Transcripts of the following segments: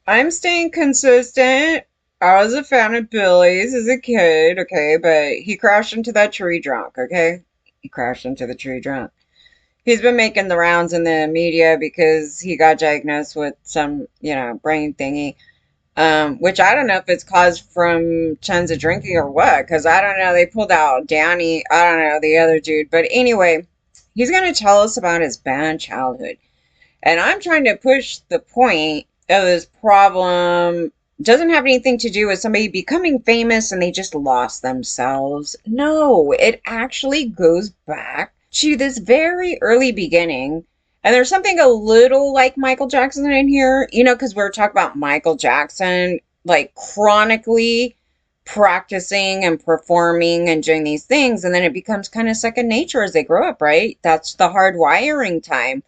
I'm staying consistent. I was a fan of Billy's as a kid, okay, but he crashed into that tree drunk, okay? He crashed into the tree drunk. He's been making the rounds in the media because he got diagnosed with some, brain thingy. Which I don't know if it's caused from tons of drinking or what, because I don't know. They pulled out Danny, I don't know, the other dude. But anyway, he's going to tell us about his bad childhood. And I'm trying to push the point of this problem doesn't have anything to do with somebody becoming famous and they just lost themselves. No, it actually goes back to this very early beginning. And there's something a little like Michael Jackson in here, because we were talking about Michael Jackson, like chronically practicing and performing and doing these things. And then it becomes kind of second nature as they grow up, right? That's the hard wiring time.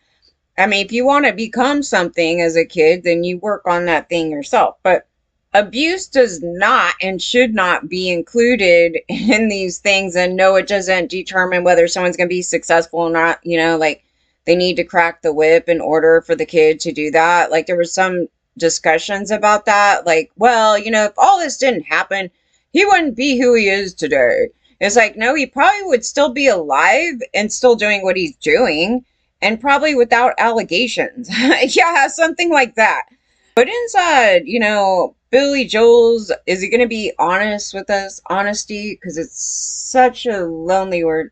I mean, if you want to become something as a kid, then you work on that thing yourself. But abuse does not and should not be included in these things. And no, it doesn't determine whether someone's going to be successful or not. Like they need to crack the whip in order for the kid to do that. Like there was some discussions about that. Like, well, if all this didn't happen, he wouldn't be who he is today. It's like, no, he probably would still be alive and still doing what he's doing and probably without allegations. Yeah, something like that. But inside, Billy Joel's, is he going to be honest with us? Honesty, because it's such a lonely word.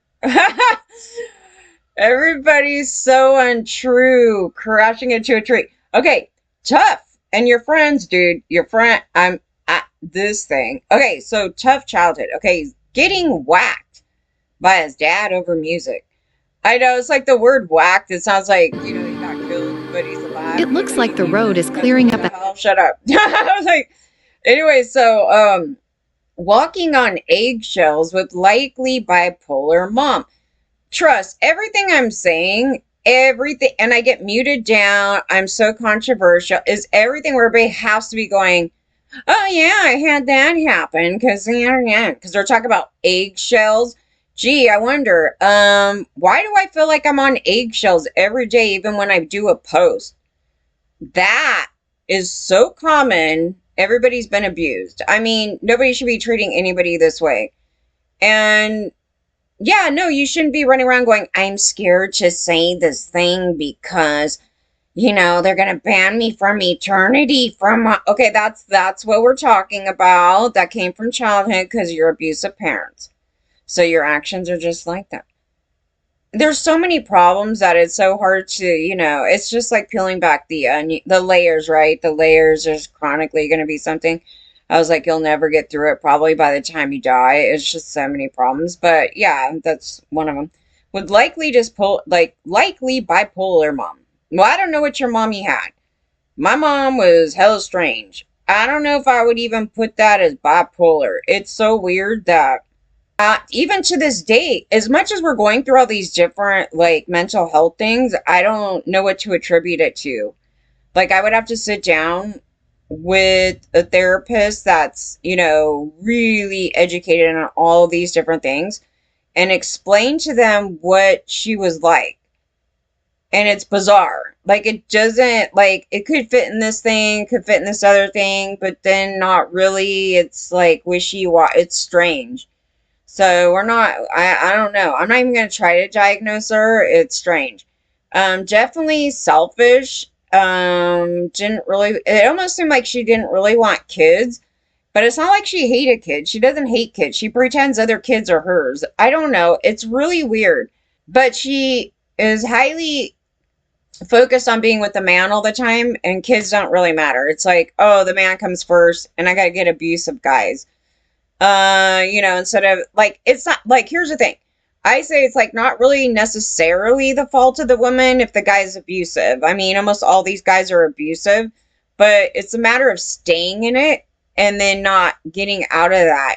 Everybody's so untrue, crashing into a tree. Okay, tough. And your friends, dude, your friend, I'm at this thing. Okay, so tough childhood. Okay, he's getting whacked by his dad over music. I know it's like the word whacked. It sounds like, he got killed, but he's alive. It looks like the He road is was like, clearing what up. the hell? Shut up. I was like, anyway, so walking on eggshells with likely bipolar mom. Trust everything I'm saying, everything, and I get muted down. I'm so controversial. Is everything where everybody has to be going, oh yeah, I had that happen because they're talking about eggshells. Gee, I wonder, why do I feel like I'm on eggshells every day, even when I do a post? That is so common. Everybody's been abused. I mean, nobody should be treating anybody this way. And yeah, no, you shouldn't be running around going, I'm scared to say this thing because they're gonna ban me from eternity okay, that's what we're talking about. That came from childhood because you're abusive parents. So your actions are just like that. There's so many problems that it's so hard to, it's just like peeling back the onion, the layers, right? The layers is chronically gonna be something. I was like, you'll never get through it probably by the time you die. It's just so many problems. But yeah, that's one of them. Would likely just pull likely bipolar mom. Well, I don't know what your mommy had. My mom was hella strange. I don't know if I would even put that as bipolar. It's so weird that even to this day, as much as we're going through all these different like mental health things, I don't know what to attribute it to. Like I would have to sit down with a therapist that's, really educated on all of these different things and explain to them what she was like. And it's bizarre. Like it doesn't like it could fit in this thing, could fit in this other thing, but then not really. It's like wishy-washy. It's strange. So we're not I don't know. I'm not even gonna try to diagnose her. It's strange. Definitely selfish. Didn't really it almost seemed like she didn't really want kids. But it's not like she hated kids. She doesn't hate kids. She pretends other kids are hers. I don't know. It's really weird. But she is highly focused on being with the man all the time, and kids don't really matter. It's like, oh, the man comes first, and I gotta get abusive guys. Instead of like, it's not like, here's the thing. I say it's like not really necessarily the fault of the woman if the guy's abusive. I mean, almost all these guys are abusive, but it's a matter of staying in it and then not getting out of that.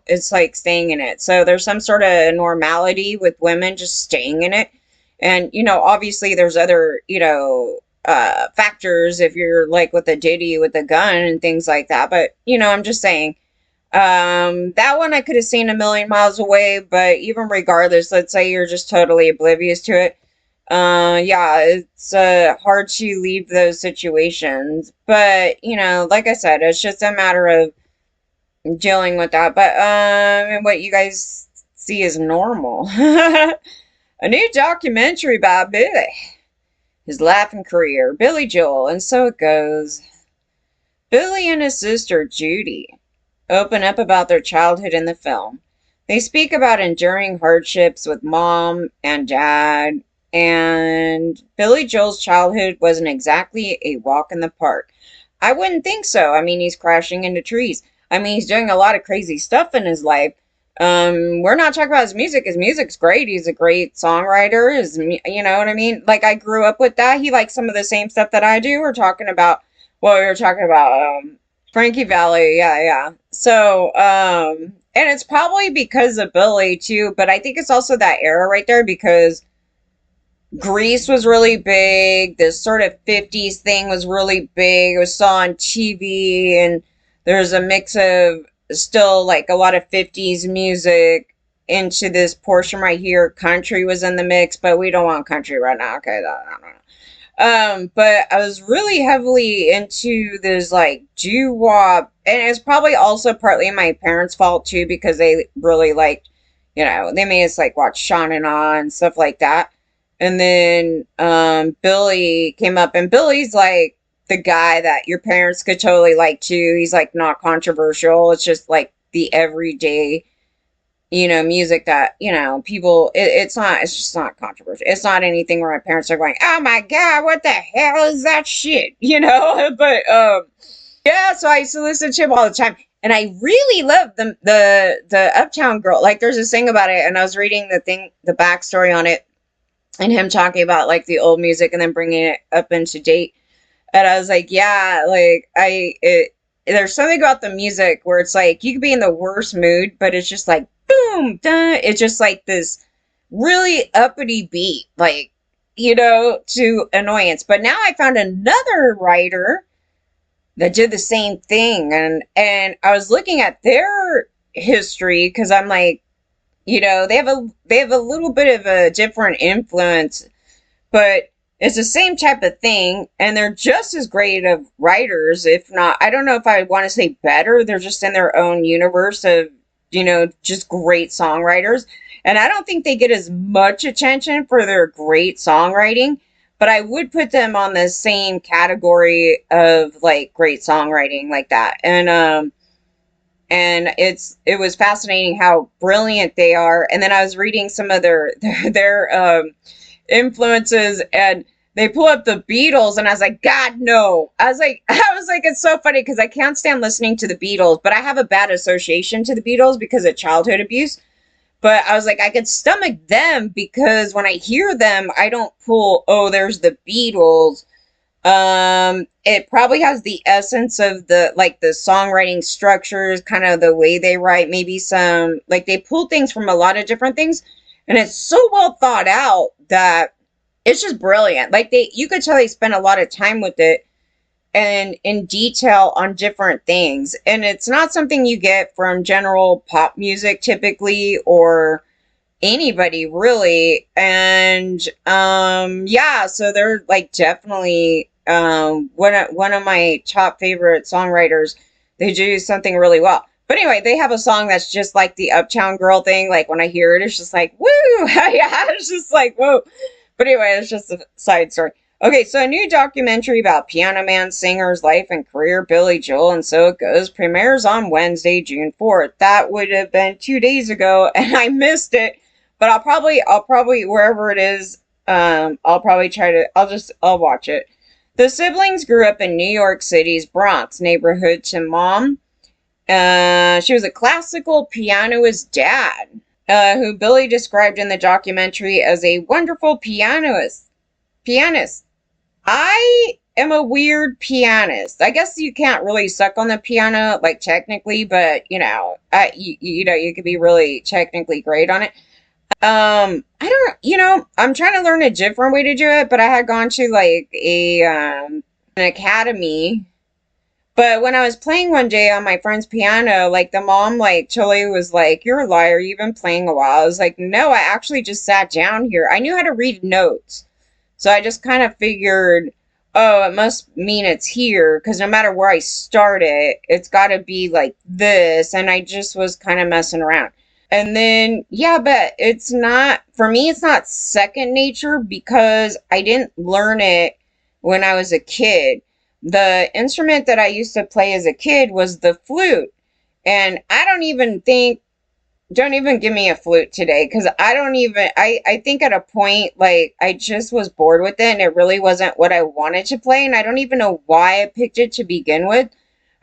It's like staying in it. So there's some sort of normality with women just staying in it. And, obviously there's other, factors if you're like with a ditty with a gun and things like that. But, I'm just saying, that one I could have seen a million miles away, but even regardless, let's say you're just totally oblivious to it. Yeah, it's hard to leave those situations. But, like I said, it's just a matter of dealing with that. But and what you guys see is normal. A new documentary about Billy, his life and career, Billy Joel, and so it goes. Billy and his sister Judy open up about their childhood in the film. They speak about enduring hardships with mom and dad, and Billy Joel's childhood wasn't exactly a walk in the park. I wouldn't think so. I mean, he's crashing into trees. I mean, he's doing a lot of crazy stuff in his life. We're not talking about his music. His music's great. He's a great songwriter. You know what I mean? Like, I grew up with that. He likes some of the same stuff that I do. We're talking about, well, we were talking about, Frankie Valli, yeah, yeah. So, and it's probably because of Billy too, but I think it's also that era right there because Grease was really big. This sort of 50s thing was really big. It was saw on TV, and there's a mix of still like a lot of 50s music into this portion right here. Country was in the mix, but we don't want country right now. Okay, no. But I was really heavily into this like doo-wop, and it's probably also partly my parents' fault too because they really liked, they made us like watch Sean and Ah and stuff like that. And then Billy came up, and Billy's like the guy that your parents could totally like too. He's like not controversial. It's just like the everyday music that, people, it's just not controversial. It's not anything where my parents are going, oh my God, what the hell is that shit? But, yeah, so I used to listen to him all the time. And I really love the Uptown Girl. Like, there's this thing about it, and I was reading the backstory on it, and him talking about, like, the old music and then bringing it up into date. And I was like, yeah, like, there's something about the music where it's like, you could be in the worst mood, but it's just like, boom, dun. It's just like this really uppity beat, like, to annoyance. But now I found another writer that did the same thing. And I was looking at their history because I'm like, they have a little bit of a different influence, but it's the same type of thing, and they're just as great of writers, if not, I don't know if I want to say better. They're just in their own universe of, just great songwriters. And I don't think they get as much attention for their great songwriting, but I would put them on the same category of like great songwriting like that. And it was fascinating how brilliant they are. And then I was reading some of their influences, and they pull up the Beatles, and I was like, God, no. I was like, it's so funny because I can't stand listening to the Beatles, but I have a bad association to the Beatles because of childhood abuse. But I was like, I could stomach them because when I hear them, I don't pull, oh, there's the Beatles. It probably has the essence of the songwriting structures, kind of the way they write, maybe some, like they pull things from a lot of different things, and it's so well thought out that it's just brilliant. Like you could tell they spent a lot of time with it and in detail on different things. And it's not something you get from general pop music typically, or anybody really. And yeah, so they're like definitely one of my top favorite songwriters. They do something really well. But anyway, they have a song that's just like the Uptown Girl thing. Like when I hear it, it's just like, woo! Yeah, it's just like, whoa. But anyway, it's just a side story. Okay, so a new documentary about Piano Man singer's life and career, Billy Joel, and so it goes, premieres on Wednesday, June 4th. That would have been 2 days ago, and I missed it. But I'll probably, wherever it is, I'll probably I'll watch it. The siblings grew up in New York City's Bronx neighborhood to mom. She was a classical pianist dad, who Billy described in the documentary as a wonderful pianist. I am a weird pianist. I guess you can't really suck on the piano, like technically, but you could be really technically great on it. I don't, I'm trying to learn a different way to do it, but I had gone to like an academy. But when I was playing one day on my friend's piano, like the mom, like totally was like, "You're a liar. You've been playing a while." I was like, "No, I actually just sat down here. I knew how to read notes." So I just kind of figured, oh, it must mean it's here because no matter where I start it, it's got to be like this. And I just was kind of messing around. And then, yeah, but it's not, for me, it's not second nature because I didn't learn it when I was a kid. The instrument that I used to play as a kid was the flute. And I don't even think, don't even give me a flute today because I don't even, I think at a point, like, I just was bored with it and it really wasn't what I wanted to play. And I don't even know why I picked it to begin with.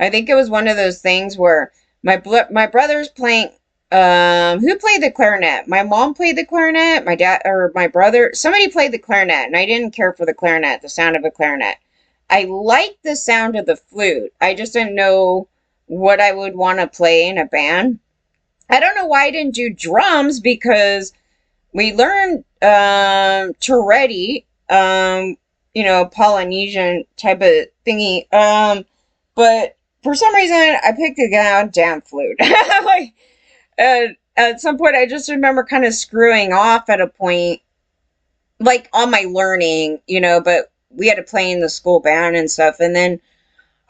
I think it was one of those things where my brother's playing, who played the clarinet? My mom played the clarinet, my dad, or my brother, somebody played the clarinet, and I didn't care for the clarinet, the sound of a clarinet. I liked the sound of the flute. I just didn't know what I would want to play in a band. I don't know why I didn't do drums because we learned Tourette, Polynesian type of thingy. But for some reason I picked a goddamn flute. Like at some point I just remember kind of screwing off at a point, like on my learning, but we had to play in the school band and stuff, and then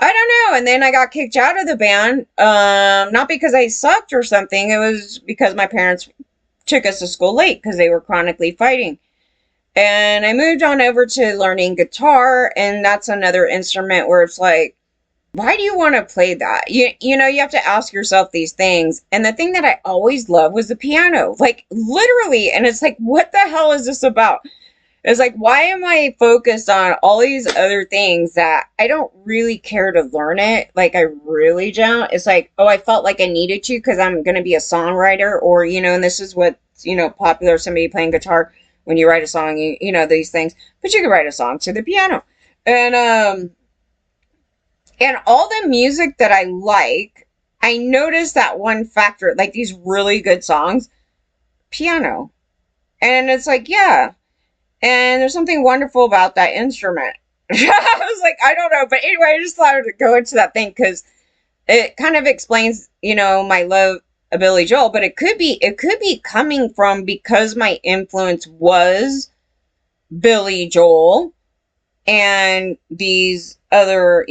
I don't know. And then I got kicked out of the band. Not because I sucked or something. It was because my parents took us to school late because they were chronically fighting. And I moved on over to learning guitar. And that's another instrument where it's like, why do you want to play that? You have to ask yourself these things. And the thing that I always loved was the piano. Like literally. And it's like, what the hell is this about? It's like, why am I focused on all these other things that I don't really care to learn it? Like, I really don't. It's like, oh, I felt like I needed to because I'm going to be a songwriter, or, and this is what, popular, somebody playing guitar. When you write a song, these things, but you can write a song to the piano. And all the music that I like, I noticed that one factor, like these really good songs, piano. And it's like, yeah. And there's something wonderful about that instrument. I was like, I don't know. But anyway, I just thought I would go into that thing because it kind of explains, my love of Billy Joel. But it could be coming from because my influence was Billy Joel and these other,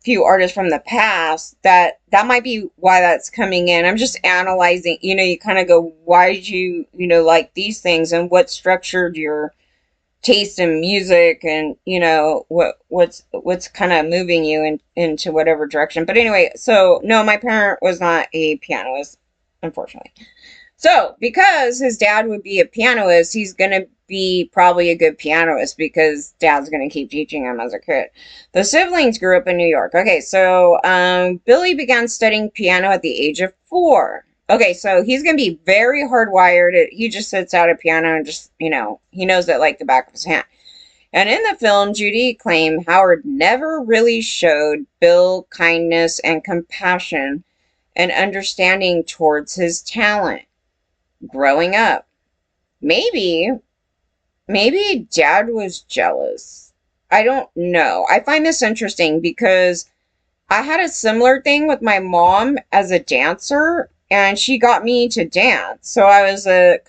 few artists from the past, that might be why that's coming in. I'm just analyzing, you kind of go, why did you, like these things, and what structured your taste in music, and what's kind of moving you into whatever direction. But anyway, so no, my parent was not a pianist, unfortunately. So because his dad would be a pianist, he's gonna be probably a good pianist because dad's gonna keep teaching him as a kid. The siblings grew up in New York. Okay, so Billy began studying piano at the age of 4. Okay, so he's going to be very hardwired. He just sits at a piano and just, he knows it like the back of his hand. And in the film, Judy claimed Howard never really showed Bill kindness and compassion and understanding towards his talent growing up. Maybe dad was jealous. I don't know. I find this interesting because I had a similar thing with my mom as a dancer, and she got me to dance. So I was I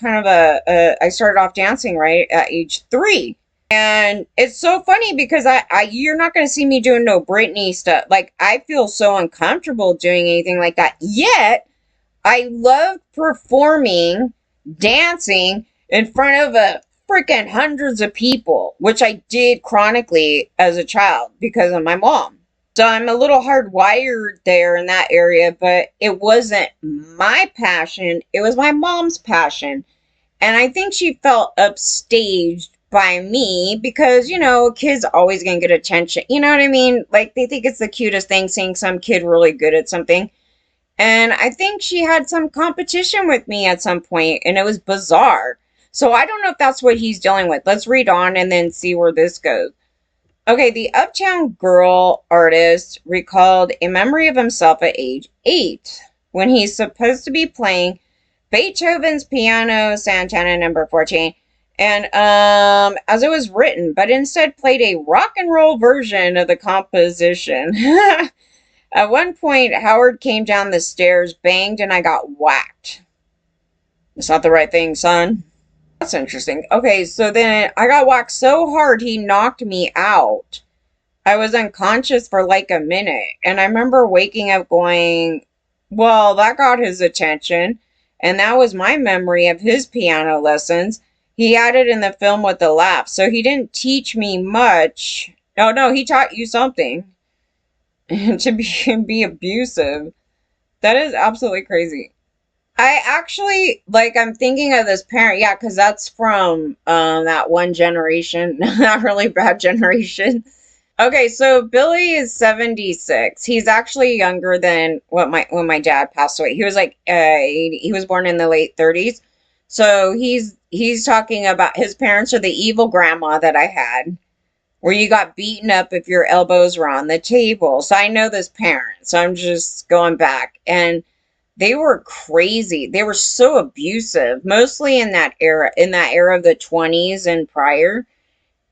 started off dancing right at age 3. And it's so funny because you're not going to see me doing no Britney stuff. Like, I feel so uncomfortable doing anything like that. Yet, I love performing, dancing in front of a freaking hundreds of people, which I did chronically as a child because of my mom. So I'm a little hardwired there in that area, but it wasn't my passion. It was my mom's passion. And I think she felt upstaged by me because, kids always gonna get attention. You know what I mean? Like, they think it's the cutest thing seeing some kid really good at something. And I think she had some competition with me at some point, and it was bizarre. So I don't know if that's what he's dealing with. Let's read on and then see where this goes. Okay, the Uptown Girl artist recalled a memory of himself at age 8 when he's supposed to be playing Beethoven's Piano Santana number 14, and as it was written, but instead played a rock and roll version of the composition. At one point, Howard came down the stairs, banged, and I got whacked. It's not the right thing, son. That's interesting. Okay, so then I got whacked so hard he knocked me out. I was unconscious for like a minute. And I remember waking up going, well, that got his attention. And that was my memory of his piano lessons. He had it in the film with the laugh. So he didn't teach me much. Oh, no, he taught you something. To be abusive. That is absolutely crazy. I actually like I'm thinking of this parent, yeah, because that's from that one generation, that really bad generation. Okay, so Billy is 76. He's actually younger than what my when my dad passed away. He was like he was born in the late 30s. So he's talking about his parents are the evil grandma that I had, where you got beaten up if your elbows were on the table. So I know this parent. So I'm just going back and they were crazy. They were so abusive, mostly in that era of the 20s and prior.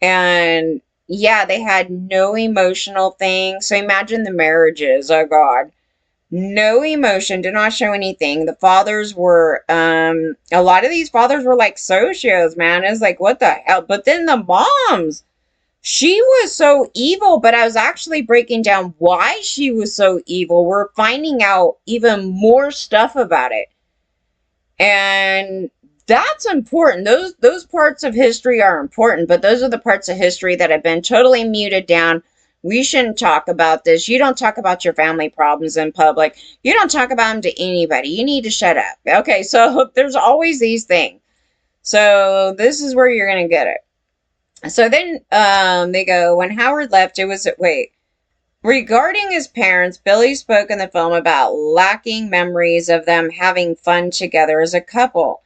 And yeah, they had no emotional thing. So imagine the marriages. Oh God. No emotion, did not show anything. The fathers were a lot of these fathers were like socios, man. It's like what the hell? But then the moms, she was so evil, but I was actually breaking down why she was so evil. We're finding out even more stuff about it. And that's important. Those parts of history are important, but those are the parts of history that have been totally muted down. We shouldn't talk about this. You don't talk about your family problems in public. You don't talk about them to anybody. You need to shut up. Okay, so there's always these things. So this is where you're going to get it. So then they go, when Howard left, it was, wait, regarding his parents, Billy spoke in the film about lacking memories of them having fun together as a couple.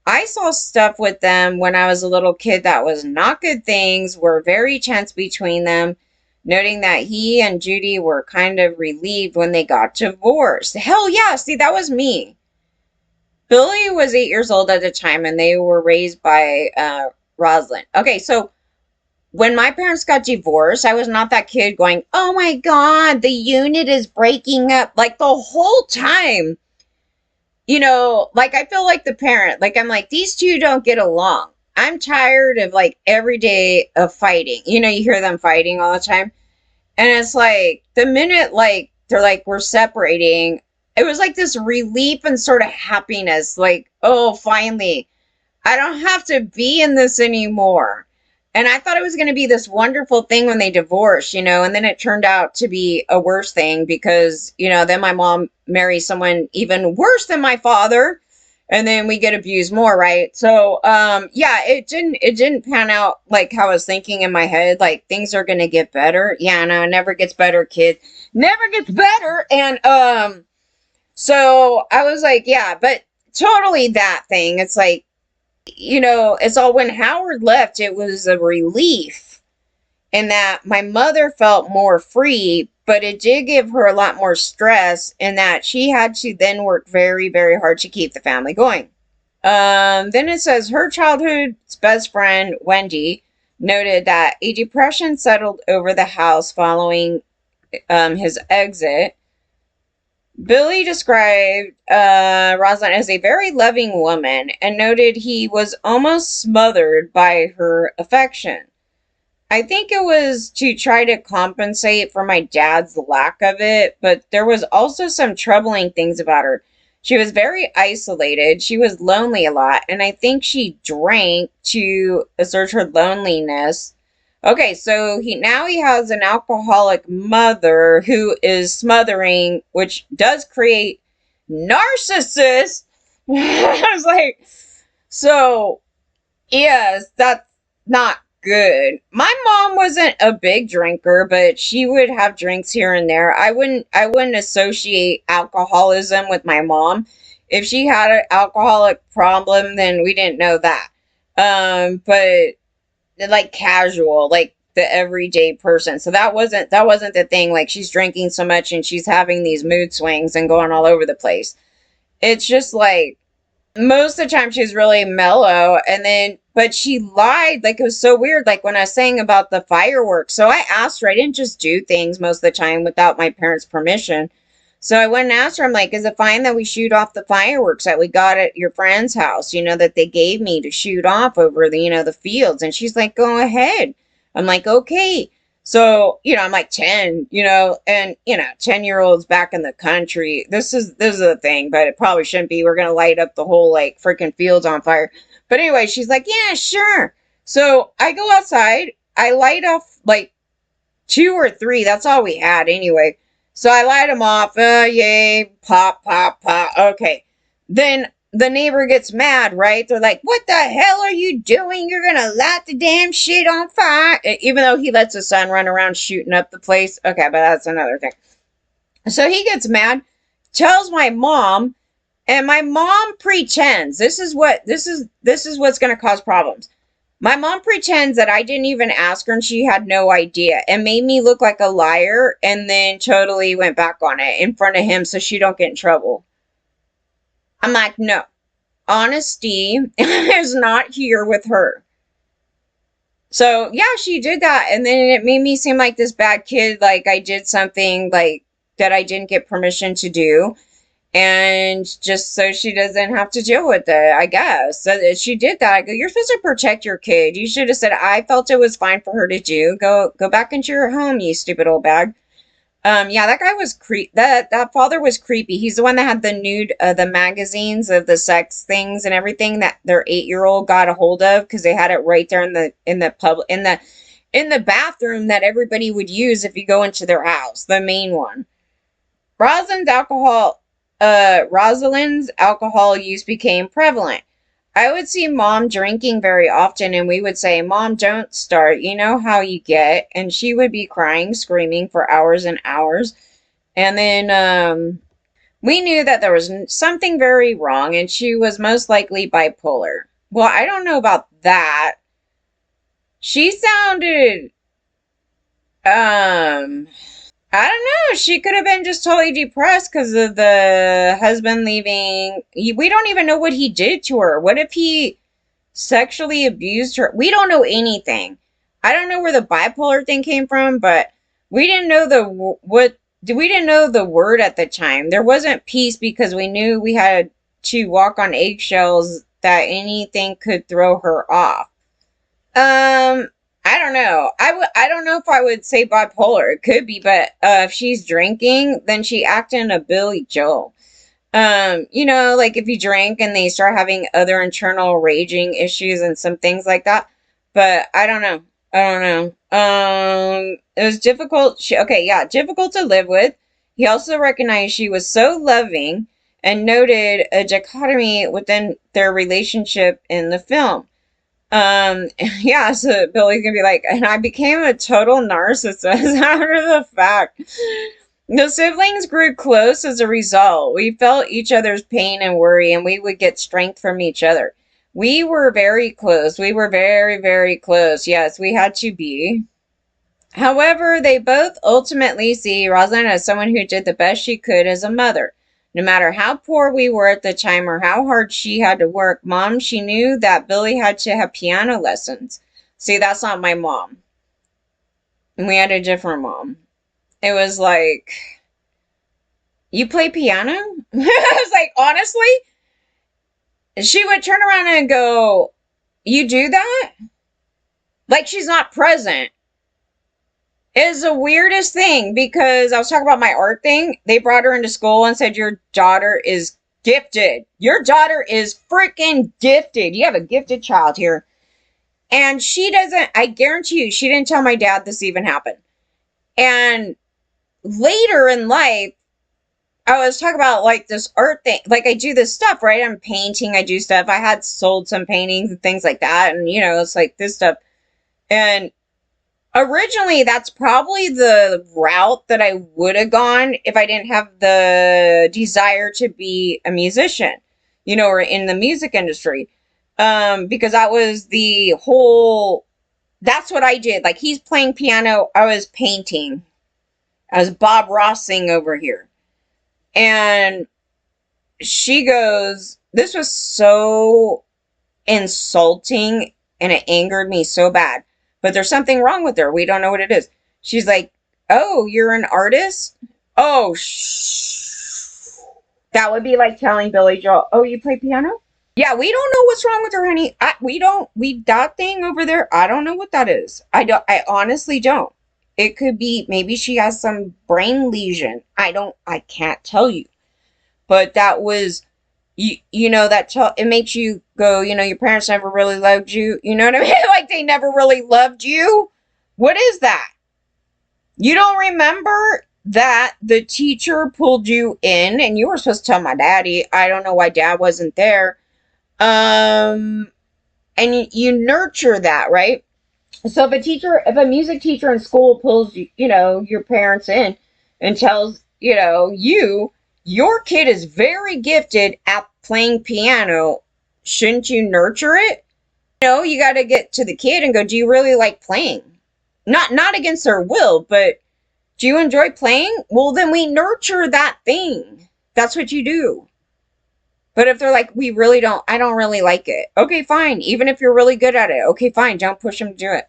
I saw stuff with them when I was a little kid that was not good things, were very tense between them, noting that he and Judy were kind of relieved when they got divorced. Hell yeah, see, that was me. Billy was 8 years old at the time and they were raised by Rosalind. Okay, so when my parents got divorced, I was not that kid going, oh my God, the unit is breaking up. Like the whole time, like I feel like the parent, like I'm like, these two don't get along. I'm tired of like every day of fighting. You hear them fighting all the time. And it's like the minute like they're like, we're separating, it was like this relief and sort of happiness. Like, oh, finally, I don't have to be in this anymore. And I thought it was going to be this wonderful thing when they divorced, and then it turned out to be a worse thing because, then my mom marries someone even worse than my father. And then we get abused more, right? So, yeah, it didn't pan out like how I was thinking in my head. Like things are going to get better. Yeah, no, it never gets better, kid. Never gets better. And, so I was like, yeah, but totally that thing. It's like, it's all when Howard left, it was a relief in that my mother felt more free, but it did give her a lot more stress in that she had to then work very, very hard to keep the family going. Then it says her childhood's best friend, Wendy, noted that a depression settled over the house following his exit. Billy described Rosalind as a very loving woman and noted he was almost smothered by her affection. I think it was to try to compensate for my dad's lack of it, but there was also some troubling things about her. She was very isolated. She was lonely a lot, and I think she drank to assert her loneliness. Okay, so he has an alcoholic mother who is smothering, which does create narcissists. I was like, so yes, that's not good. My mom wasn't a big drinker, but she would have drinks here and there. I wouldn't associate alcoholism with my mom. If she had an alcoholic problem, then we didn't know that. But like casual, like the everyday person. So that wasn't the thing. Like she's drinking so much and she's having these mood swings and going all over the place. It's just like most of the time she's really mellow, and then but she lied. Like it was so weird. Like when I was saying about the fireworks, so I asked her. I didn't just do things most of the time without my parents' permission. So I went and asked her, I'm like, is it fine that we shoot off the fireworks that we got at your friend's house, that they gave me to shoot off over the fields? And she's like, go ahead. I'm like, okay. So, I'm like 10, and 10-year-olds back in the country. This is a thing, but it probably shouldn't be. We're gonna light up the whole like freaking fields on fire. But anyway, she's like, yeah, sure. So I go outside, I light off like two or three. That's all we had anyway. So I light them off. Yay, pop, pop, pop. Okay. Then the neighbor gets mad, right? They're like, what the hell are you doing? You're going to light the damn shit on fire. Even though he lets his son run around shooting up the place. Okay, but that's another thing. So he gets mad, tells my mom, and my mom pretends. This is what's going to cause problems. My mom pretends that I didn't even ask her and she had no idea and made me look like a liar and then totally went back on it in front of him so she don't get in trouble. I'm like, no. Honesty is not here with her. So, yeah, she did that. And then it made me seem like this bad kid, like I did something like that I didn't get permission to do. And just so she doesn't have to deal with it, I guess. So she did that. I go, you're supposed to protect your kid. You should have said, I felt it was fine for her to do. Go back into your home, you stupid old bag. Yeah, that guy was that father was creepy. He's the one that had the nude, the magazines of the sex things and everything that their 8-year-old got a hold of because they had it right there in the bathroom that everybody would use if you go into their house. The main one. Rosalind's alcohol use became prevalent. I would see mom drinking very often and we would say, Mom, don't start. You know how you get. And she would be crying, screaming for hours and hours. And then we knew that there was something very wrong and she was most likely bipolar. Well, I don't know about that. She sounded, I don't know. She could have been just totally depressed because of the husband leaving. We don't even know what he did to her. What if he sexually abused her? We don't know anything. I don't know where the bipolar thing came from, but we didn't know we didn't know the word at the time. There wasn't peace because we knew we had to walk on eggshells that anything could throw her off. I don't know. I don't know if I would say bipolar. It could be, but if she's drinking, then she acting a Billy Joel. Like if you drink and they start having other internal raging issues and some things like that. But I don't know. I don't know. It was difficult. Difficult to live with. He also recognized she was so loving and noted a dichotomy within their relationship in the film. Yeah, so Billy's gonna be like, and I became a total narcissist after the fact. The siblings grew close as a result. We felt each other's pain and worry, and we would get strength from each other. We were very close. We were very, very close. Yes, we had to be. However, they both ultimately see Rosalind as someone who did the best she could as a mother. No matter how poor we were at the time or how hard she had to work, Mom, she knew that Billy had to have piano lessons. See, that's not my mom. We had a different mom. It was like, you play piano? I was like, honestly? She would turn around and go, you do that? Like she's not present. Is the weirdest thing because I was talking about my art thing. They brought her into school and said, your daughter is gifted. Your daughter is freaking gifted. You have a gifted child here. And she doesn't, I guarantee you, she didn't tell my dad this even happened. And later in life, I was talking about like this art thing. Like I do this stuff, right? I'm painting, I do stuff. I had sold some paintings and things like that. And, it's like this stuff. And originally, that's probably the route that I would have gone if I didn't have the desire to be a musician, or in the music industry. Because that was that's what I did. Like he's playing piano, I was painting. I was Bob Rossing over here. And she goes, this was so insulting and it angered me so bad. But there's something wrong with her. We don't know what it is. She's like, oh, you're an artist? Oh, shh. That would be like telling Billy Joel, "Oh, you play piano?" Yeah, we don't know what's wrong with her, honey. We don't. We that thing over there. I don't know what that is. I don't. I honestly don't. It could be maybe she has some brain lesion. I don't. I can't tell you. But that was you know that it makes you go. You know, your parents never really loved you. You know what I mean? Like they never really loved you. What is that? You don't remember that the teacher pulled you in and you were supposed to tell my daddy. I don't know why dad wasn't there. Um, and you nurture that, right? So if a music teacher in school pulls you know, your parents in and tells, you know, your kid is very gifted at playing piano, shouldn't you nurture it? You know, you got to get to the kid and go, do you really like playing? Not against their will, but do you enjoy playing? Well, then we nurture that thing. That's what you do. But if they're like, I don't really like it. Okay, fine. Even if you're really good at it. Okay, fine. Don't push them to do it.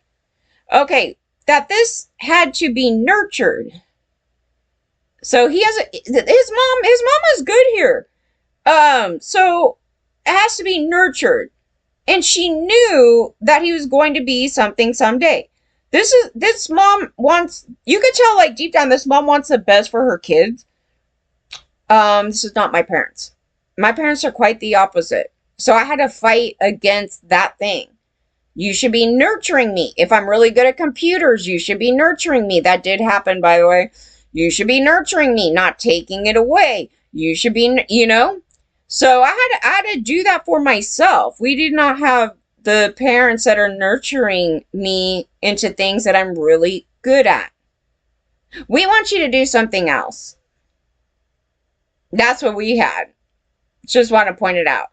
Okay, that this had to be nurtured. So his mom is good here. So it has to be nurtured. And she knew that he was going to be something someday. This mom wants, you could tell like deep down, this mom wants the best for her kids. This is not my parents. My parents are quite the opposite. So I had to fight against that thing. You should be nurturing me. If I'm really good at computers, you should be nurturing me. That did happen, by the way. You should be nurturing me, not taking it away. You should be, you know. So I had to do that for myself. We did not have the parents that are nurturing me into things that I'm really good at. We want you to do something else. That's what we had. Just want to point it out.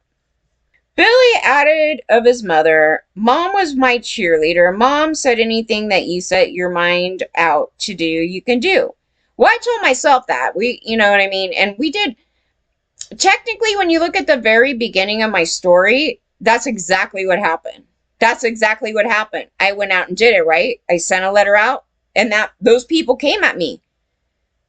Billy added of his mother, Mom was my cheerleader. Mom said anything that you set your mind out to do, you can do. Well, I told myself that. You know what I mean? And we did. Technically, when you look at the very beginning of my story, that's exactly what happened. That's exactly what happened. I went out and did it, right? I sent a letter out, and those people came at me.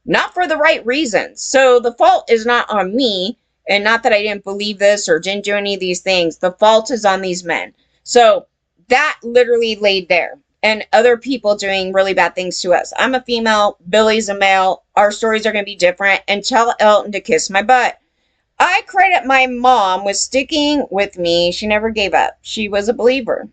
Not for the right reasons. So the fault is not on me. And not that I didn't believe this or didn't do any of these things. The fault is on these men. So that literally laid there. And other people doing really bad things to us. I'm a female. Billy's a male. Our stories are going to be different. And tell Elton to kiss my butt. I credit my mom with sticking with me. She never gave up. She was a believer.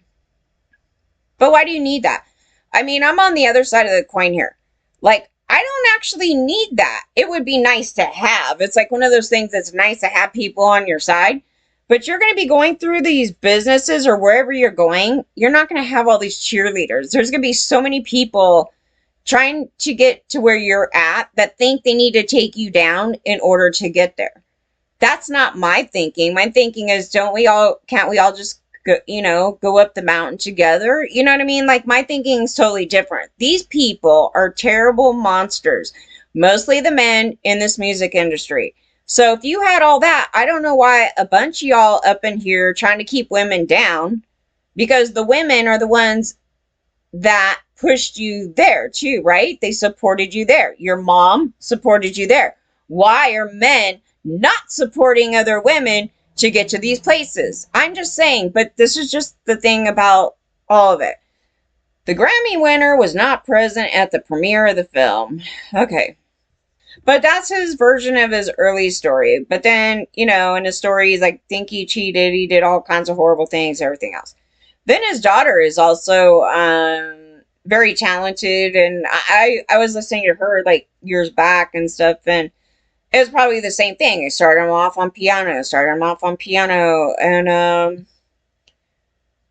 But why do you need that? I mean, I'm on the other side of the coin here. Like, I don't actually need that. It would be nice to have. It's like one of those things that's nice to have people on your side. But you're going to be going through these businesses or wherever you're going. You're not going to have all these cheerleaders. There's going to be so many people trying to get to where you're at that think they need to take you down in order to get there. That's not my thinking. My thinking is, can't we all just go up the mountain together? You know what I mean? Like, my thinking is totally different. These people are terrible monsters, mostly the men in this music industry. So if you had all that, I don't know why a bunch of y'all up in here trying to keep women down, because the women are the ones that pushed you there too, right? They supported you there. Your mom supported you there. Why are men not supporting other women to get to these places? I'm just saying, but this is just the thing about all of it. The Grammy winner was not present at the premiere of the film. Okay. But that's his version of his early story. But then, in his story, he's like, think he cheated. He did all kinds of horrible things, everything else. Then his daughter is also very talented. And I was listening to her like years back and stuff. And it was probably the same thing. I started him off on piano. And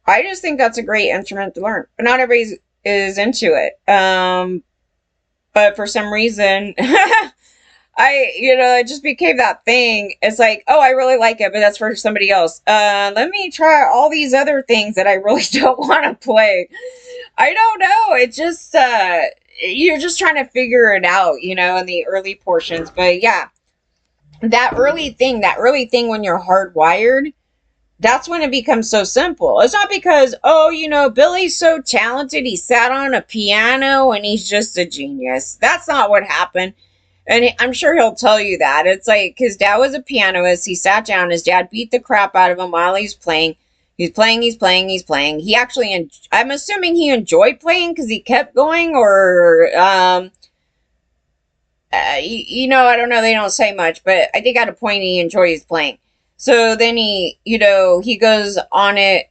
I just think that's a great instrument to learn. But not everybody is into it. But for some reason, it just became that thing. It's like, oh, I really like it, but that's for somebody else. Let me try all these other things that I really don't want to play. I don't know. It just, you're just trying to figure it out, in the early portions. But yeah, that early thing when you're hardwired, that's when it becomes so simple. It's not because, Billy's so talented. He sat on a piano and he's just a genius. That's not what happened. And I'm sure he'll tell you that. It's like his dad was a pianist. He sat down. His dad beat the crap out of him while he's playing. He's playing. He actually, I'm assuming he enjoyed playing because he kept going, or, I don't know. They don't say much, but I think at a point he enjoys playing. So then he goes on it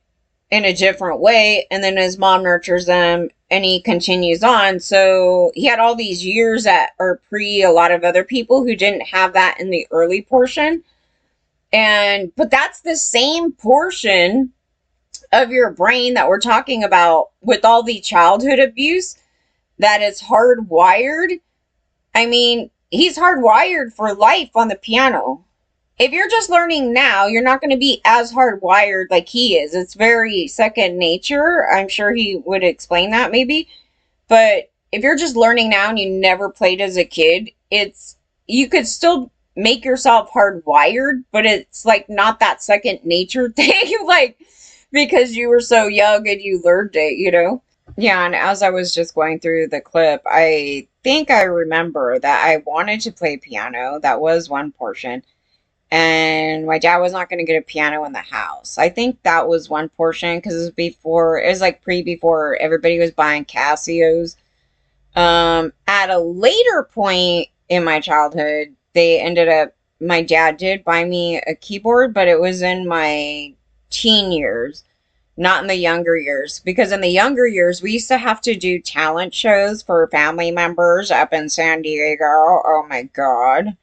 in a different way, and then his mom nurtures him and he continues on. So he had all these years that are pre a lot of other people who didn't have that in the early portion. But that's the same portion of your brain that we're talking about with all the childhood abuse that is hardwired. I mean, he's hardwired for life on the piano. If you're just learning now, you're not going to be as hardwired like he is. It's very second nature. I'm sure he would explain that maybe. But if you're just learning now and you never played as a kid, you could still make yourself hardwired, but it's like not that second nature thing, like because you were so young and you learned it. Yeah, and as I was just going through the clip, I think I remember that I wanted to play piano. That was one portion. And my dad was not going to get a piano in the house. I think that was one portion because it was like before everybody was buying Casios. At a later point in my childhood, my dad did buy me a keyboard, but it was in my teen years, not in the younger years. Because in the younger years, we used to have to do talent shows for family members up in San Diego. Oh my God.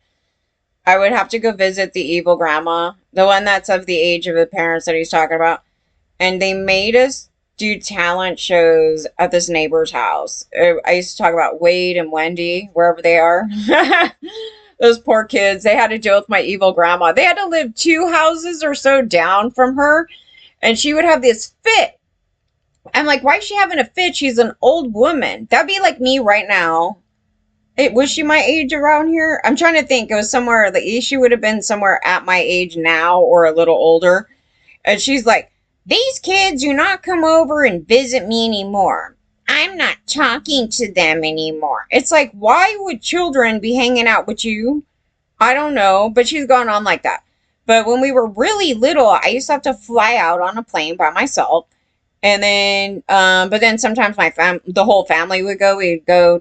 I would have to go visit the evil grandma, the one that's of the age of the parents that he's talking about. And they made us do talent shows at this neighbor's house. I used to talk about Wade and Wendy, wherever they are. Those poor kids, they had to deal with my evil grandma. They had to live 2 houses or so down from her, and she would have this fit. I'm like, why is she having a fit? She's an old woman. That'd be like me right now. Was she my age around here? I'm trying to think. It was somewhere, she would have been somewhere at my age now or a little older. And she's like, these kids do not come over and visit me anymore. I'm not talking to them anymore. It's like, why would children be hanging out with you? I don't know, but she's gone on like that. But when we were really little, I used to have to fly out on a plane by myself. And then, but then sometimes the whole family would go. We'd go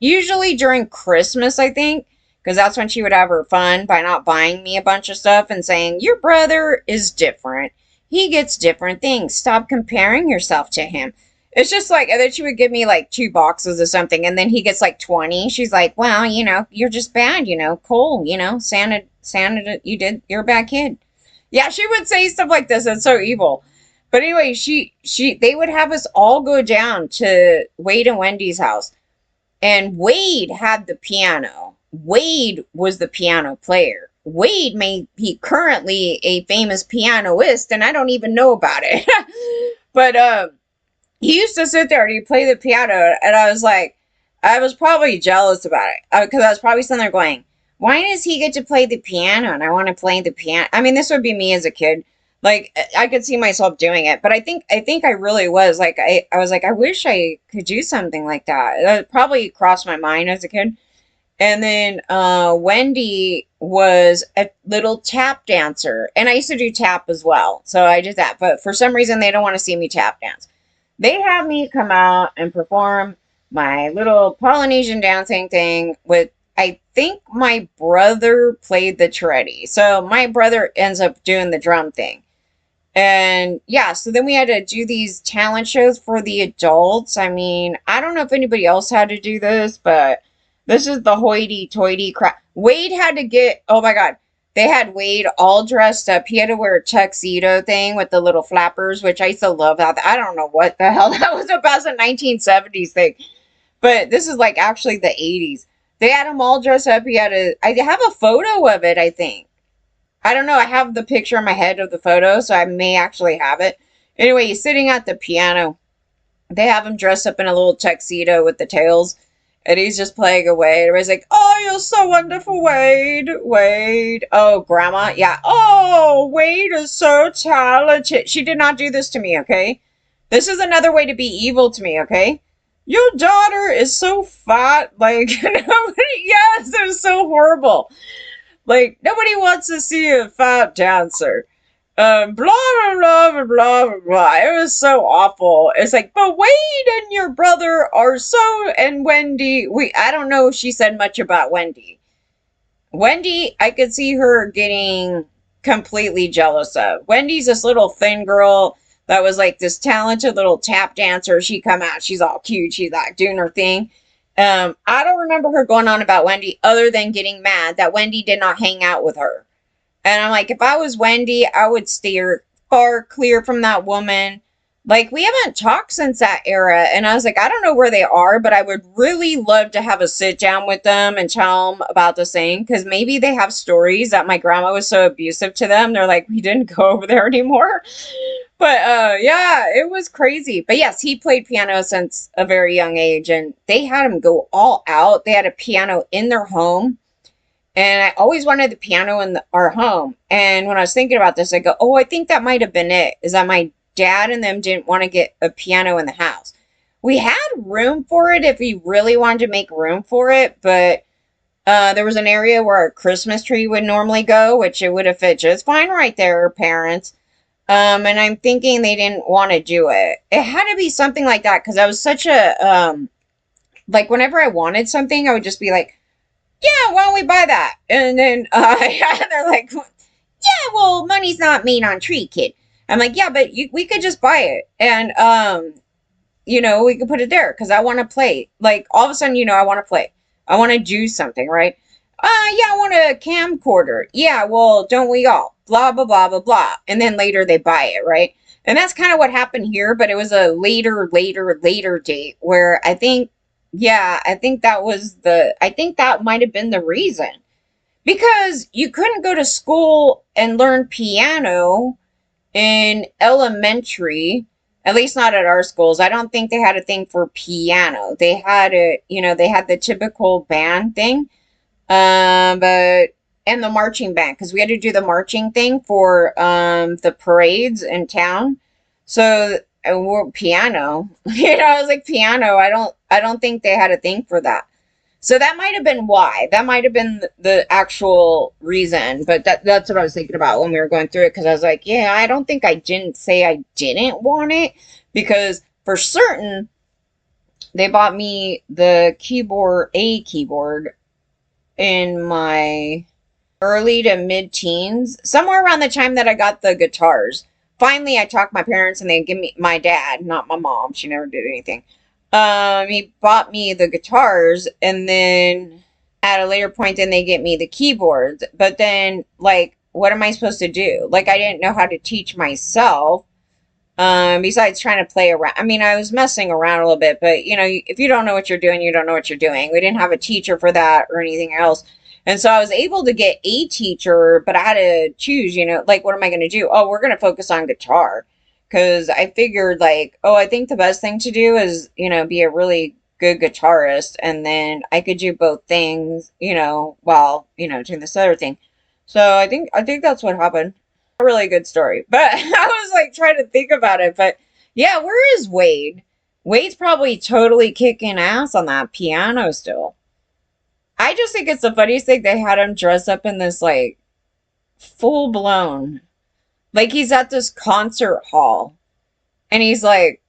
usually during Christmas, I think, because that's when she would have her fun by not buying me a bunch of stuff and saying, your brother is different. He gets different things. Stop comparing yourself to him. It's just like, and then she would give me like 2 boxes or something, and then he gets like 20. She's like, well, you're just bad, Cole, Santa, you're a bad kid. Yeah, she would say stuff like this. It's so evil. But anyway, they would have us all go down to Wade and Wendy's house. And Wade had the piano. Wade was the piano player. Wade may be currently a famous pianist, and I don't even know about it. But he used to sit there and he'd play the piano, and I was probably jealous about it because I was probably sitting there going, why does he get to play the piano and I want to play the piano? I mean, this would be me as a kid. Like, I could see myself doing it, but I think I really was like, I was like, I wish I could do something like that. That probably crossed my mind as a kid. And then Wendy was a little tap dancer, and I used to do tap as well. So I did that, but for some reason they don't want to see me tap dance. They have me come out and perform my little Polynesian dancing thing with, I think my brother played the tready. So my brother ends up doing the drum thing. And yeah, so then we had to do these talent shows for the adults. I mean, I don't know if anybody else had to do this, but this is the hoity-toity crap. Wade had to oh my God, they had Wade all dressed up. He had to wear a tuxedo thing with the little flappers, which I used to love. I don't know what the hell that was about, a 1970s thing. But this is like actually the 80s. They had him all dressed up. I have a photo of it, I think. I don't know. I have the picture in my head of the photo, so I may actually have it. Anyway, he's sitting at the piano. They have him dressed up in a little tuxedo with the tails, and he's just playing away. Everybody's like, oh, you're so wonderful, Wade. Wade. Oh, Grandma. Yeah. Oh, Wade is so talented. She did not do this to me, okay? This is another way to be evil to me, okay? your daughter is so fat. Like, nobody, yes, it was so horrible. Like, nobody wants to see a fat dancer. Blah, blah, blah, blah, blah, blah, blah. It was so awful. It's like, but Wade and your brother are so, and Wendy, I don't know if she said much about Wendy. Wendy, I could see her getting completely jealous of. Wendy's this little thin girl that was like this talented little tap dancer. She come out, she's all cute, she's like doing her thing. I don't remember her going on about Wendy other than getting mad that Wendy did not hang out with her. And I'm like, if I was Wendy, I would steer far clear from that woman. Like, we haven't talked since that era. And I was like, I don't know where they are, but I would really love to have a sit down with them and tell them about the same. Because maybe they have stories that my grandma was so abusive to them. They're like, we didn't go over there anymore. But yeah, it was crazy. But yes, he played piano since a very young age. And they had him go all out. They had a piano in their home. And I always wanted the piano in our home. And when I was thinking about this, I go, oh, I think that might have been it. Is that my dad and them didn't want to get a piano in the house. We had room for it if we really wanted to make room for it. But there was an area where our Christmas tree would normally go, which it would have fit just fine right there, parents. And I'm thinking they didn't want to do it. It had to be something like that because I was such a, like whenever I wanted something, I would just be like, yeah, why don't we buy that? And then they're like, yeah, well, money's not made on tree, kid. I'm like, yeah, but we could just buy it. And, we could put it there because I want to play. Like, all of a sudden, I want to play. I want to do something, right? Yeah, I want a camcorder. Yeah, well, don't we all? Blah, blah, blah, blah, blah. And then later they buy it, right? And that's kind of what happened here, but it was a later date where I think, yeah, I think that might have been the reason. Because you couldn't go to school and learn piano in elementary, at least not at our schools. I don't think they had a thing for piano. They had they had the typical band thing, but and the marching band because we had to do the marching thing for the parades in town. So we're piano, I was like piano. I don't think they had a thing for that. So that might have been why. That might have been the actual reason. But that's what I was thinking about when we were going through it. Because I was like, yeah, I don't think I didn't say I didn't want it. Because for certain, they bought me the keyboard in my early to mid-teens. Somewhere around the time that I got the guitars. Finally, I talked my parents and they give me my dad, not my mom. She never did anything. He bought me the guitars and then at a later point then they get me the keyboards. But then like what am I supposed to do? Like I didn't know how to teach myself. Besides trying to play around. I mean, I was messing around a little bit, but if you don't know what you're doing, you don't know what you're doing. We didn't have a teacher for that or anything else. And so I was able to get a teacher, but I had to choose, like what am I going to do? Oh, we're going to focus on guitar. Because I figured like, oh, I think the best thing to do is, be a really good guitarist. And then I could do both things, while, doing this other thing. So I think that's what happened. A really good story. But I was like trying to think about it. But yeah, where is Wade? Wade's probably totally kicking ass on that piano still. I just think it's the funniest thing they had him dress up in this like full blown. Like he's at this concert hall and he's like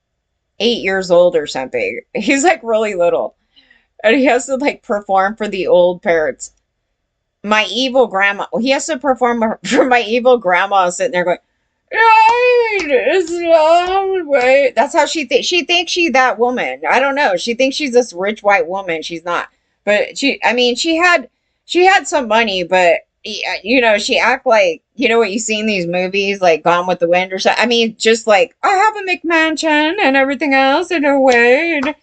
8 years old or something. He's like really little. And he has to like perform for the old parents. My evil grandma. He has to perform for my evil grandma sitting there going, it's long way. That's how she thinks. She thinks she's that woman. I don't know. She thinks she's this rich white woman. She's not. But she had some money, but she act like, what you see in these movies, like Gone with the Wind or something. I mean, just like, I have a McMansion and everything else in a way. And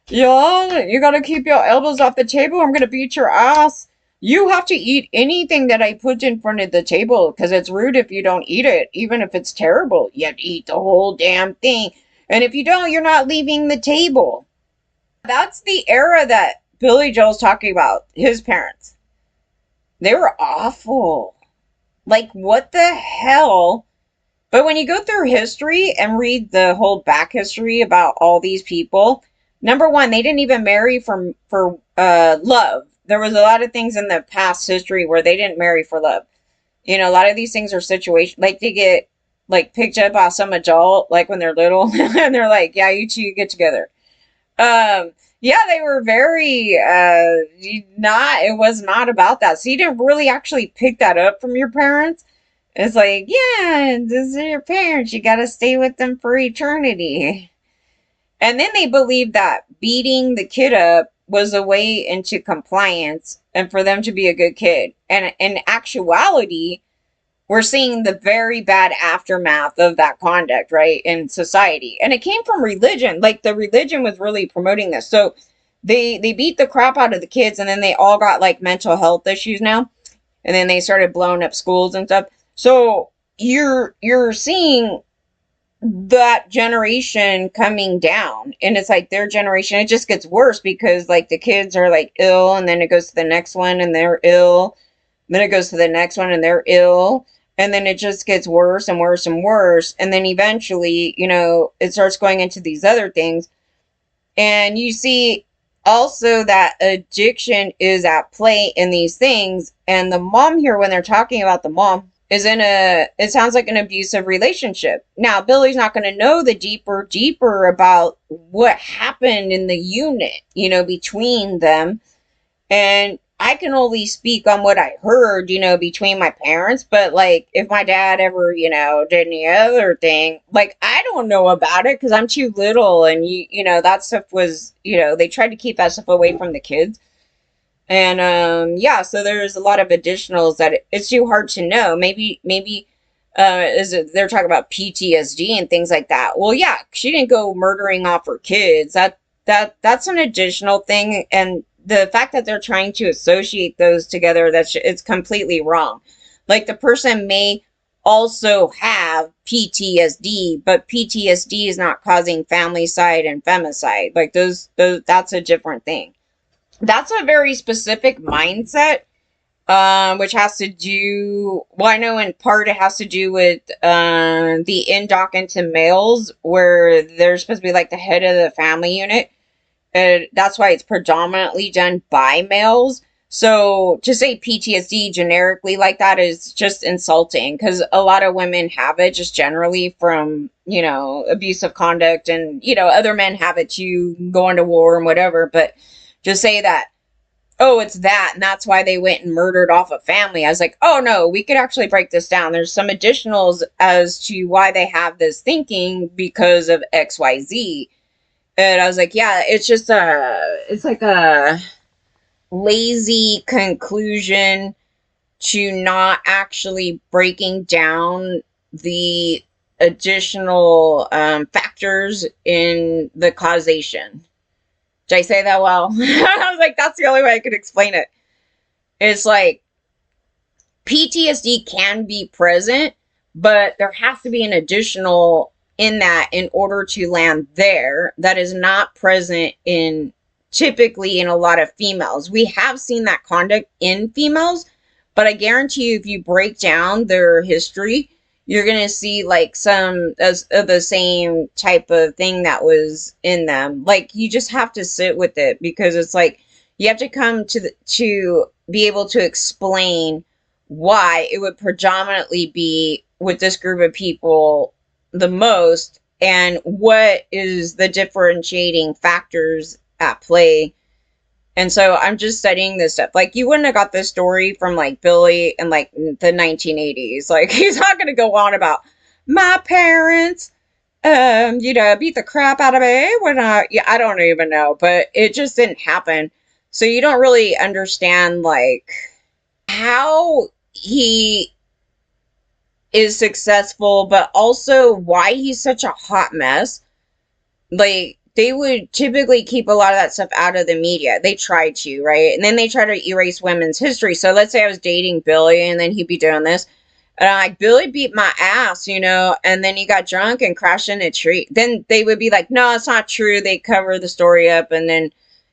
y'all, you gotta keep your elbows off the table. I'm gonna beat your ass. You have to eat anything that I put in front of the table because it's rude if you don't eat it, even if it's terrible. You have to eat the whole damn thing. And if you don't, you're not leaving the table. That's the era that Billy Joel's talking about, his parents. They were awful. Like, what the hell? But when you go through history and read the whole back history about all these people, Number one, they didn't even marry for love. There was a lot of things in the past history where they didn't marry for love. You know, a lot of these things are situation like they get like picked up by some adult like when they're little and they're like, yeah, you two get together. Yeah, they were very not it was not about that. So you didn't really actually pick that up from your parents. It's like, yeah, this is your parents. You got to stay with them for eternity. And then they believed that beating the kid up was a way into compliance and for them to be a good kid. And in actuality, we're seeing the very bad aftermath of that conduct, right, in society. And it came from religion. Like the religion was really promoting this. So they beat the crap out of the kids and then they all got like mental health issues now. And then they started blowing up schools and stuff. So you're seeing that generation coming down and it's like their generation it just gets worse because like the kids are like ill and then it goes to the next one and they're ill, then it goes to the next one and they're ill, and then it just gets worse and worse and worse, and then eventually, you know, it starts going into these other things. And you see also that addiction is at play in these things. And the mom here, when they're talking about the mom, is in it sounds like an abusive relationship. Now, Billy's not going to know the deeper about what happened in the unit, you know, between them. And I can only speak on what I heard, you know, between my parents. But like, if my dad ever, you know, did any other thing, like, I don't know about it because I'm too little. And, you know, that stuff was, you know, they tried to keep that stuff away from the kids. And, yeah, so there's a lot of additionals that it's too hard to know. Maybe, is it, they're talking about PTSD and things like that. Well, yeah, she didn't go murdering off her kids. That's an additional thing. And the fact that they're trying to associate those together, it's completely wrong. Like the person may also have PTSD, but PTSD is not causing family side and femicide. Like those that's a different thing. That's a very specific mindset, which has to do, well, I know in part it has to do with the indoc into males, where they're supposed to be like the head of the family unit. And that's why it's predominantly done by males. So to say PTSD generically like that is just insulting because a lot of women have it just generally from, you know, abusive conduct, and, you know, other men have it too, going to war and whatever. But just say that, oh, it's that, and that's why they went and murdered off a family. I was like, oh no, we could actually break this down. There's some additionals as to why they have this thinking because of XYZ. And I was like, yeah, it's just it's like a lazy conclusion to not actually breaking down the additional factors in the causation. Did I say that well? I was like, that's the only way I could explain it. It's like PTSD can be present, but there has to be an additional in that in order to land there that is not present in typically in a lot of females. We have seen that conduct in females, but I guarantee you if you break down their history, you're going to see like some of the same type of thing that was in them. Like you just have to sit with it because it's like you have to come to be able to explain why it would predominantly be with this group of people the most, and what is the differentiating factors at play. And so I'm just studying this stuff. Like you wouldn't have got this story from like Billy in like the 1980s. Like he's not going to go on about my parents you know, beat the crap out of me when yeah, I don't even know, but it just didn't happen. So you don't really understand like how he is successful, but also why he's such a hot mess. Like, they would typically keep a lot of that stuff out of the media. They try to, right? And then they try to erase women's history. So let's say I was dating Billy and then he'd be doing this. And I'm like, Billy beat my ass, you know, and then he got drunk and crashed in a tree. Then they would be like, no, it's not true. They cover the story up and then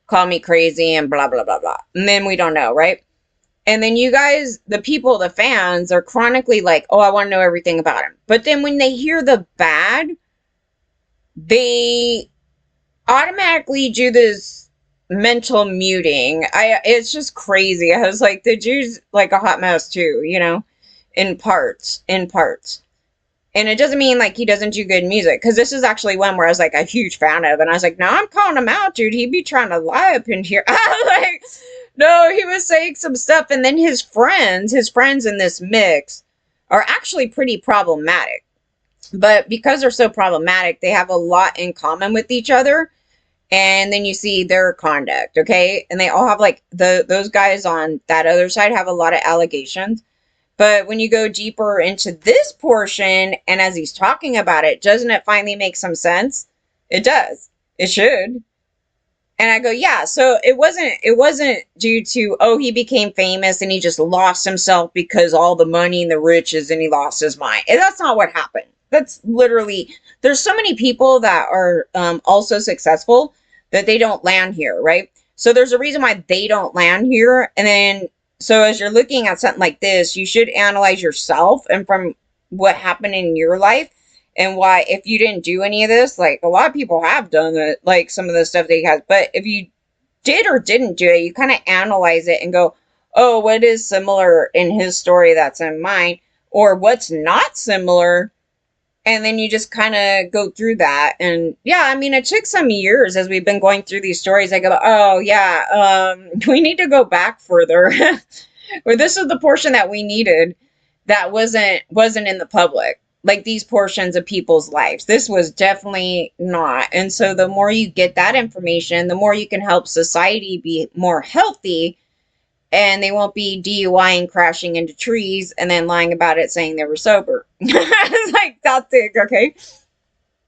call me crazy and blah, blah, blah, blah. And then we don't know, right? And then you guys, the people, the fans, are chronically like, oh, I want to know everything about him. But then when they hear the bad, they automatically do this mental muting. It's just crazy. I was like, the dude's like a hot mess too, in parts. And it doesn't mean like he doesn't do good music, because this is actually one where I was like a huge fan of, and I was like, no, I'm calling him out, dude. He'd be trying to lie up in here. Like, no, he was saying some stuff, and then his friends in this mix are actually pretty problematic. But because they're so problematic, they have a lot in common with each other. And then you see their conduct, okay? And they all have like those guys on that other side have a lot of allegations. But when you go deeper into this portion, and as he's talking about it, doesn't it finally make some sense? It does. It should. And I go, yeah, so it wasn't due to, oh, he became famous and he just lost himself because all the money and the riches and he lost his mind. And that's not what happened. That's literally, there's so many people that are also successful that they don't land here, right? So there's a reason why they don't land here. And then, so as you're looking at something like this, you should analyze yourself and from what happened in your life, and why, if you didn't do any of this, like a lot of people have done it, like some of the stuff that he has, but if you did or didn't do it, you kind of analyze it and go, oh, what is similar in his story that's in mine, or what's not similar, and then you just kind of go through that. And yeah, I mean, it took some years as we've been going through these stories. I go, oh yeah, we need to go back further. Or this is the portion that we needed that wasn't in the public, like these portions of people's lives. This was definitely not. And so the more you get that information, the more you can help society be more healthy, and they won't be DUIing, crashing into trees, and then lying about it saying they were sober. It's like, that's it, okay?